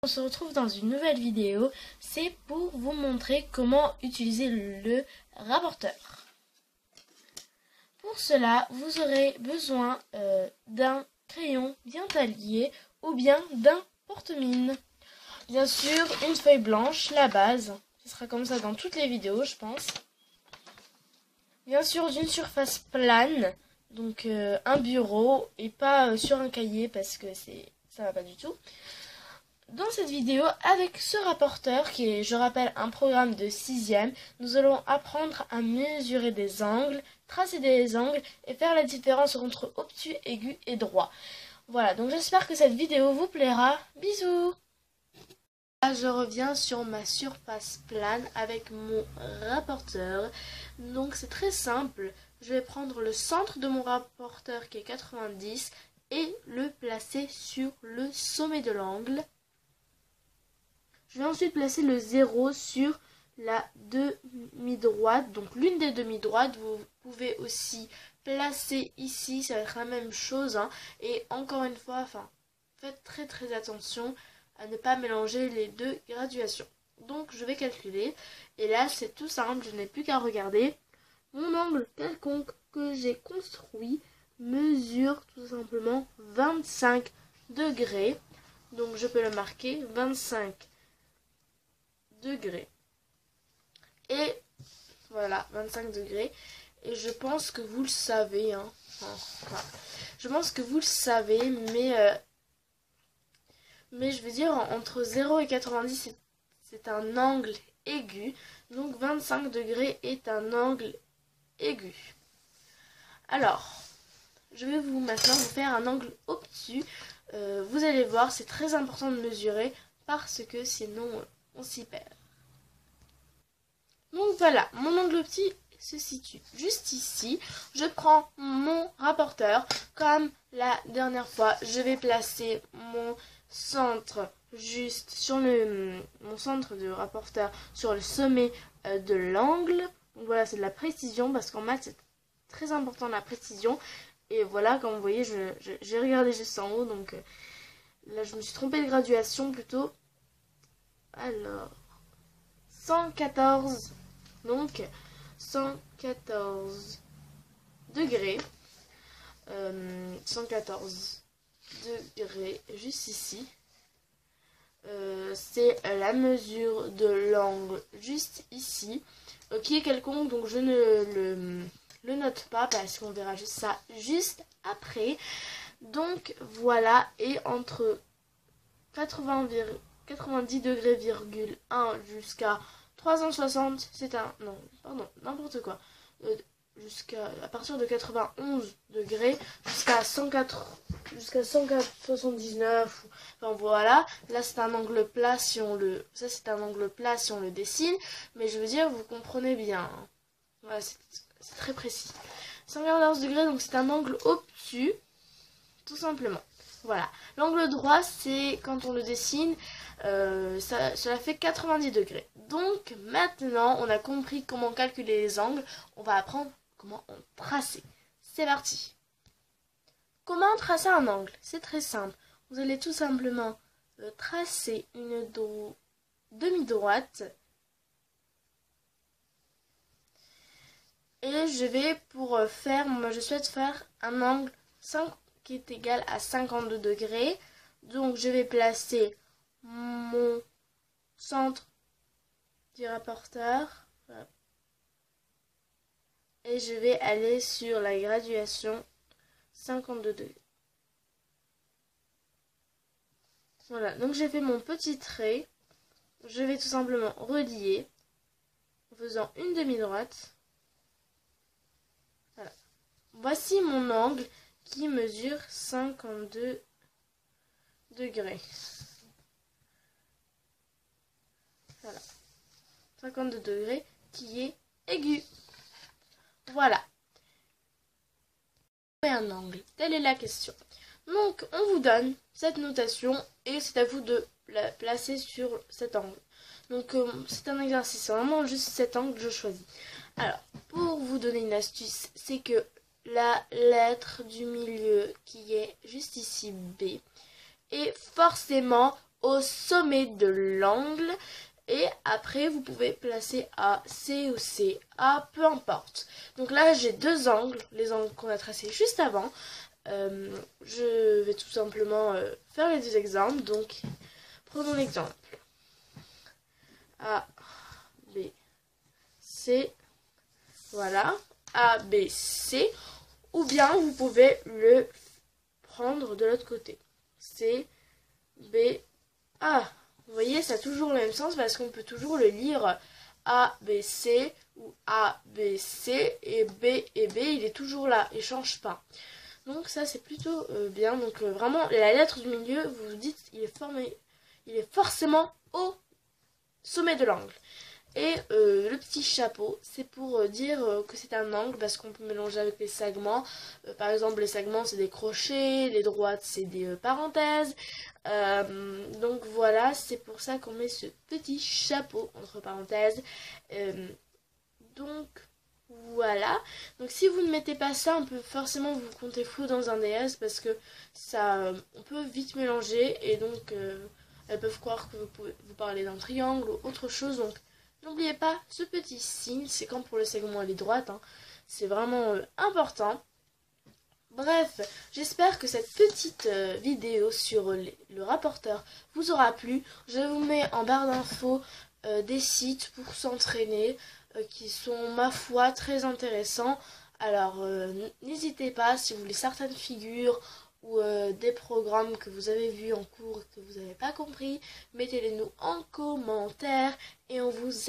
On se retrouve dans une nouvelle vidéo, c'est pour vous montrer comment utiliser le rapporteur. Pour cela, vous aurez besoin d'un crayon bien taillé ou bien d'un porte-mine. Bien sûr, une feuille blanche, la base, ce sera comme ça dans toutes les vidéos je pense. Bien sûr, d'une surface plane, donc un bureau et pas sur un cahier parce que ça va pas du tout. Dans cette vidéo, avec ce rapporteur, qui est, je rappelle, un programme de 6e, nous allons apprendre à mesurer des angles, tracer des angles et faire la différence entre obtus, aigu et droit. Voilà, donc j'espère que cette vidéo vous plaira. Bisous! Là, je reviens sur ma surface plane avec mon rapporteur. Donc c'est très simple. Je vais prendre le centre de mon rapporteur qui est 90 et le placer sur le sommet de l'angle. Je vais ensuite placer le 0 sur la demi-droite, donc l'une des demi-droites. Vous pouvez aussi placer ici, ça va être la même chose, hein. Et encore une fois, faites très attention à ne pas mélanger les deux graduations. Donc je vais calculer, et là c'est tout simple, je n'ai plus qu'à regarder. Mon angle quelconque que j'ai construit mesure tout simplement 25 degrés. Donc je peux le marquer 25 degrés. Et voilà, 25 degrés. Et je pense que vous le savez, hein. Je pense que vous le savez, mais je veux dire, entre 0 et 90, c'est un angle aigu. Donc 25 degrés est un angle aigu. Alors, je vais maintenant vous faire un angle obtus. Vous allez voir, c'est très important de mesurer parce que sinon on s'y perd. Donc voilà, mon angle obtus se situe juste ici. Je prends mon rapporteur. Comme la dernière fois, je vais placer mon centre juste sur mon centre de rapporteur sur le sommet de l'angle. Donc voilà, c'est de la précision parce qu'en maths, c'est très important la précision. Et voilà, comme vous voyez, j'ai regardé juste en haut. Donc là, je me suis trompée de graduation plutôt. Alors, 114. Donc, 114 degrés. 114 degrés, juste ici. C'est la mesure de l'angle juste ici, qui est quelconque, donc je ne le note pas parce qu'on verra juste ça juste après. Donc voilà, et entre 90 degrés, 1 jusqu'à 360, c'est un... Non, pardon, n'importe quoi. À partir de 91 degrés jusqu'à 179. Enfin voilà, là c'est un angle plat si on le... Ça c'est un angle plat si on le dessine. Mais je veux dire, vous comprenez bien. Hein. Voilà, c'est très précis. 114 degrés, donc c'est un angle obtus. Tout simplement. Voilà. L'angle droit, c'est quand on le dessine, cela fait 90 degrés. Donc maintenant, on a compris comment calculer les angles. On va apprendre comment en tracer. C'est parti. Comment tracer un angle? C'est très simple. Vous allez tout simplement tracer une demi-droite. Et je vais moi je souhaite faire un angle 5 qui est égal à 52 degrés. Donc je vais placer mon centre du rapporteur et je vais aller sur la graduation 52 degrés. Voilà, donc j'ai fait mon petit trait. Je vais tout simplement relier en faisant une demi-droite. Voilà. Voici mon angle qui mesure 52 degrés. Voilà. 52 degrés qui est aigu. Voilà. Un angle. Telle est la question. Donc, on vous donne cette notation et c'est à vous de la placer sur cet angle. Donc, c'est un exercice. C'est vraiment juste cet angle que je choisis. Alors, pour vous donner une astuce, c'est que la lettre du milieu qui est juste ici, B, est forcément au sommet de l'angle. Et après, vous pouvez placer A, C ou C, A, peu importe. Donc là, j'ai deux angles, les angles qu'on a tracés juste avant. Je vais tout simplement faire les deux exemples. Donc, prenons l'exemple. A, B, C. Voilà. A, B, C. Ou bien, vous pouvez le prendre de l'autre côté. C, B, A. Vous voyez, ça a toujours le même sens parce qu'on peut toujours le lire A, B, C ou A, B, C et B, il est toujours là, il change pas. Donc ça, c'est plutôt bien. Donc vraiment, la lettre du milieu, vous vous dites, il est forcément au sommet de l'angle. Et le petit chapeau, c'est pour dire que c'est un angle parce qu'on peut mélanger avec les segments. Par exemple, les segments, c'est des crochets, les droites, c'est des parenthèses. Donc voilà, c'est pour ça qu'on met ce petit chapeau entre parenthèses. Donc voilà. Donc si vous ne mettez pas ça, on peut forcément vous compter flou dans un DS parce que ça, on peut vite mélanger et donc elles peuvent croire que vous parlez d'un triangle ou autre chose. Donc n'oubliez pas ce petit signe, c'est comme pour le segment et les droites, hein. C'est vraiment important. Bref, j'espère que cette petite vidéo sur le rapporteur vous aura plu. Je vous mets en barre d'infos des sites pour s'entraîner qui sont, ma foi, très intéressants. Alors, n'hésitez pas, si vous voulez certaines figures ou des programmes que vous avez vus en cours et que vous n'avez pas compris, mettez-les nous en commentaire et on vous